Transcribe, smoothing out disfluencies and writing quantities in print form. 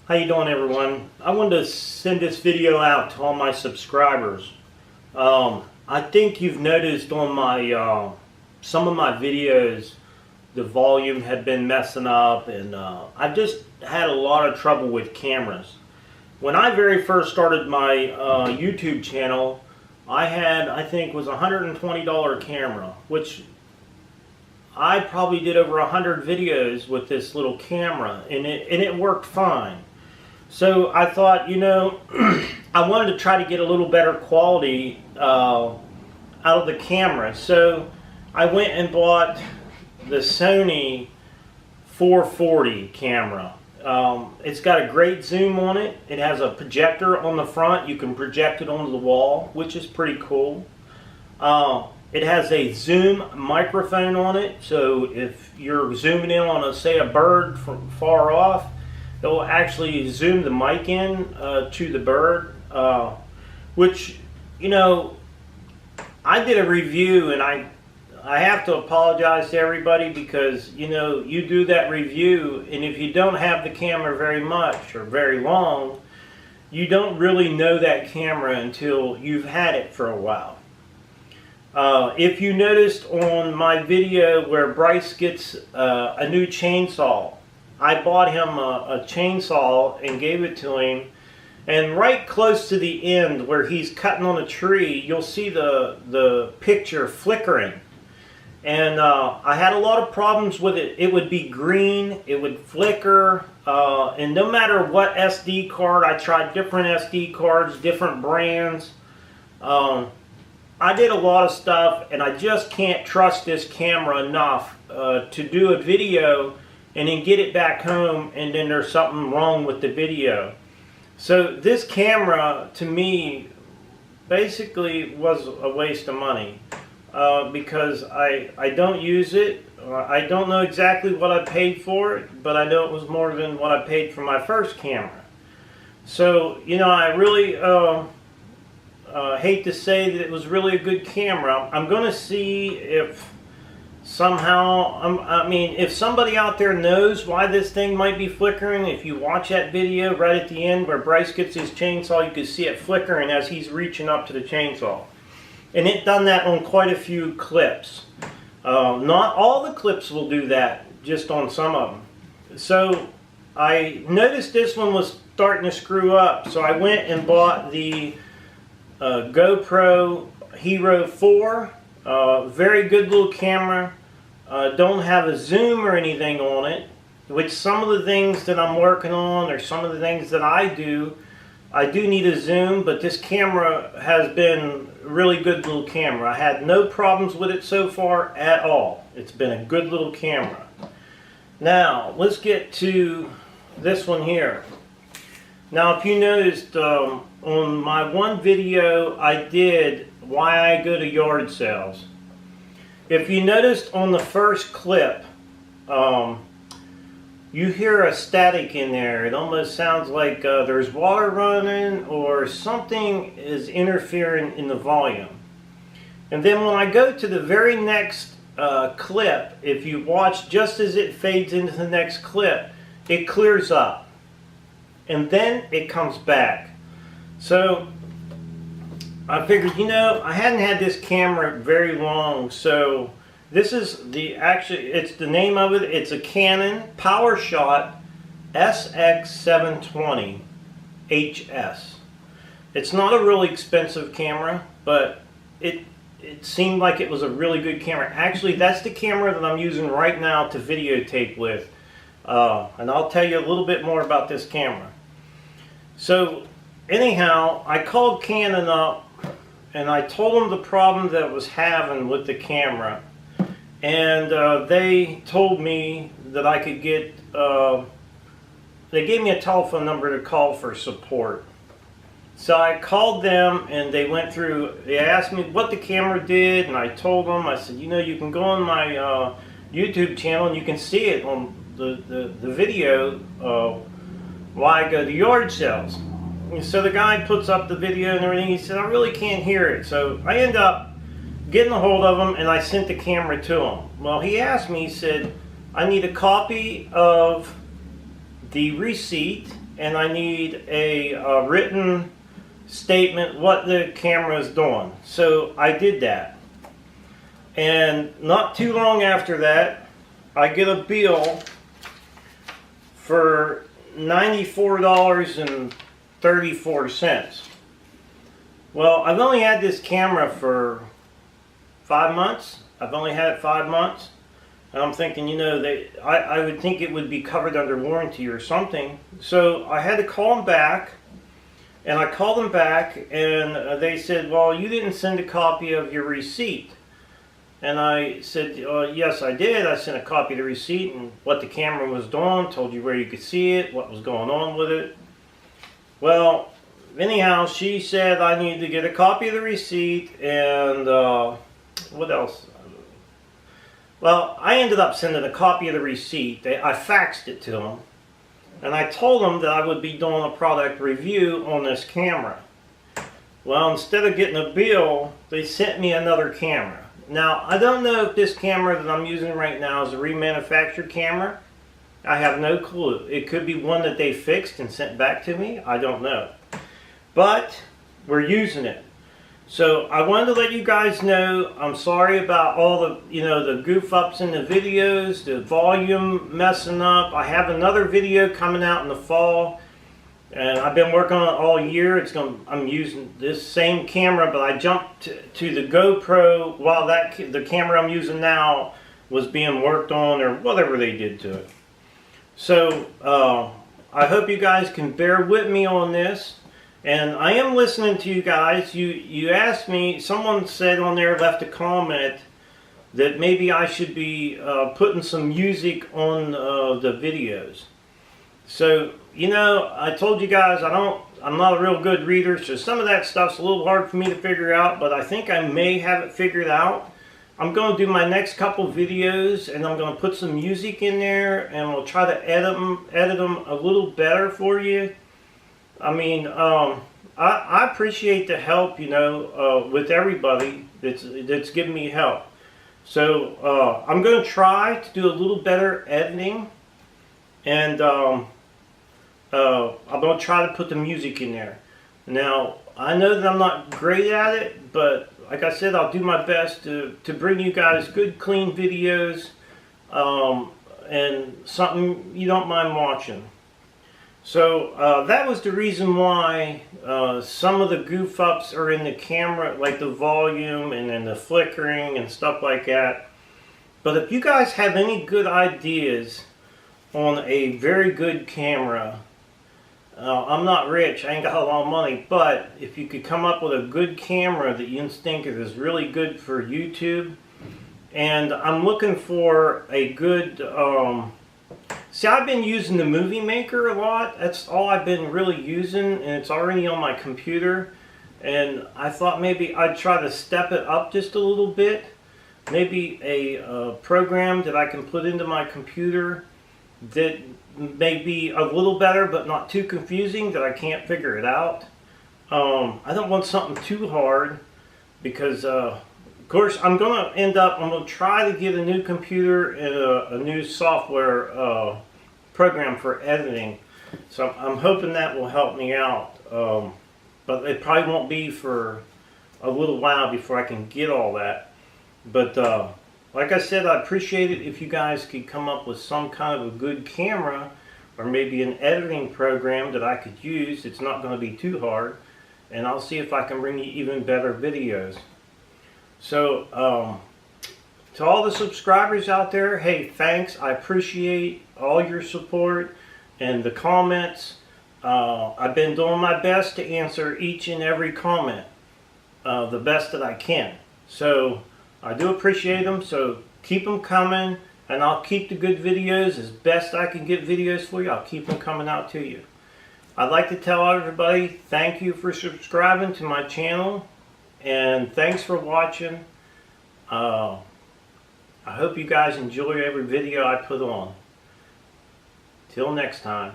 How you doing, everyone? I wanted to send this video out to all my subscribers. I think you've noticed on my some of my videos the volume had been messing up, and I've just had a lot of trouble with cameras. When I very first started my YouTube channel, I had, I think, was a $120 camera, which I probably did over 100 videos with this little camera, and it worked fine. So I thought, you know, I wanted to try to get a little better quality out of the camera. So I went and bought the Sony 440 camera. It's got a great zoom on it. It has a projector on the front. You can project it onto the wall, which is pretty cool. It has a zoom microphone on it, so if you're zooming in on, say, a bird from far off, it will actually zoom the mic in to the bird, which, you know, I did a review, and I have to apologize to everybody because, you know, you do that review, and if you don't have the camera very much or very long, you don't really know that camera until you've had it for a while. If you noticed on my video where Bryce gets a new chainsaw, I bought him a chainsaw and gave it to him, and right close to the end where he's cutting on a tree, you'll see the picture flickering. And I had a lot of problems with it. It would be green, it would flicker, and no matter what SD card, I tried different SD cards, different brands. I did a lot of stuff, and I just can't trust this camera enough to do a video and then get it back home and then there's something wrong with the video. So this camera, to me, basically was a waste of money because I don't use it. I don't know exactly what I paid for it, but I know it was more than what I paid for my first camera. So, you know, I really hate to say that it was really a good camera. I'm going to see if somehow, I mean, if somebody out there knows why this thing might be flickering, if you watch that video right at the end where Bryce gets his chainsaw, you can see it flickering as he's reaching up to the chainsaw. And it done that on quite a few clips. Not all the clips will do that, just on some of them. So I noticed this one was starting to screw up, so I went and bought the GoPro Hero 4. Very good little camera. Don't have a zoom or anything on it, which some of the things that I'm working on or some of the things that I do need a zoom, but this camera has been a really good little camera. I had no problems with it so far at all. It's been a good little camera. Now let's get to this one here. Now, if you noticed on my one video I did why I go to yard sales. If you noticed on the first clip, you hear a static in there. It almost sounds like there's water running or something is interfering in the volume. And then when I go to the very next clip, if you watch just as it fades into the next clip, it clears up. And then it comes back. So I figured, you know, I hadn't had this camera very long, so this is it's the name of it. It's a Canon PowerShot SX720 HS. It's not a really expensive camera, but it seemed like it was a really good camera. Actually, that's the camera that I'm using right now to videotape with, and I'll tell you a little bit more about this camera. So anyhow, I called Canon up and I told them the problem that I was having with the camera, and they told me that I could get, they gave me a telephone number to call for support. So I called them and they went through, they asked me what the camera did, and I told them, I said, you know, you can go on my YouTube channel and you can see it on the video why I go to yard sales. So the guy puts up the video and everything. He said, I really can't hear it. So I end up getting a hold of him and I sent the camera to him. Well, he asked me, he said, I need a copy of the receipt and I need a written statement what the camera is doing. So I did that. And not too long after that, I get a bill for $94.34. Well, I've only had this camera for 5 months. I've only had it 5 months. And I'm thinking, you know, I would think it would be covered under warranty or something. So I had to call them back. And I called them back, and they said, well, you didn't send a copy of your receipt. And I said, yes, I did. I sent a copy of the receipt and what the camera was doing, told you where you could see it, what was going on with it. Well, anyhow, she said I needed to get a copy of the receipt, and what else? Well, I ended up sending a copy of the receipt. I faxed it to them. And I told them that I would be doing a product review on this camera. Well, instead of getting a bill, they sent me another camera. Now, I don't know if this camera that I'm using right now is a remanufactured camera. I have no clue. It could be one that they fixed and sent back to me. I don't know. But we're using it. So I wanted to let you guys know I'm sorry about all the, the goof ups in the videos, the volume messing up. I have another video coming out in the fall, and I've been working on it all year. I'm using this same camera, but I jumped to the GoPro while the camera I'm using now was being worked on, or whatever they did to it. So I hope you guys can bear with me on this. And I am listening to you guys. You asked me, someone said on there, left a comment, that maybe I should be putting some music on the videos. So, I told you guys I'm not a real good reader, so some of that stuff's a little hard for me to figure out, but I think I may have it figured out. I'm going to do my next couple videos, and I'm going to put some music in there, and we'll try to edit them a little better for you. I mean, I appreciate the help, with everybody that's giving me help. So I'm going to try to do a little better editing, and I'm going to try to put the music in there. Now, I know that I'm not great at it, but like I said, I'll do my best to bring you guys good, clean videos, and something you don't mind watching. So that was the reason why some of the goof ups are in the camera, like the volume and then the flickering and stuff like that. But if you guys have any good ideas on a very good camera, I'm not rich, I ain't got a lot of money, but if you could come up with a good camera that you think is really good for YouTube, and I'm looking for a good... See, I've been using the Movie Maker a lot. That's all I've been really using, and it's already on my computer. And I thought maybe I'd try to step it up just a little bit. Maybe a program that I can put into my computer that may be a little better, but not too confusing, that I can't figure it out. I don't want something too hard, because of course, I'm going to try to get a new computer and a new software program for editing. So I'm hoping that will help me out. But it probably won't be for a little while before I can get all that. But like I said, I appreciate it if you guys could come up with some kind of a good camera, or maybe an editing program that I could use. It's not going to be too hard. And I'll see if I can bring you even better videos. So, to all the subscribers out there, hey, thanks. I appreciate all your support and the comments. I've been doing my best to answer each and every comment the best that I can. So, I do appreciate them. So, keep them coming, and I'll keep the good videos as best I can get videos for you. I'll keep them coming out to you. I'd like to tell everybody thank you for subscribing to my channel. And thanks for watching. I hope you guys enjoy every video I put on. Till next time.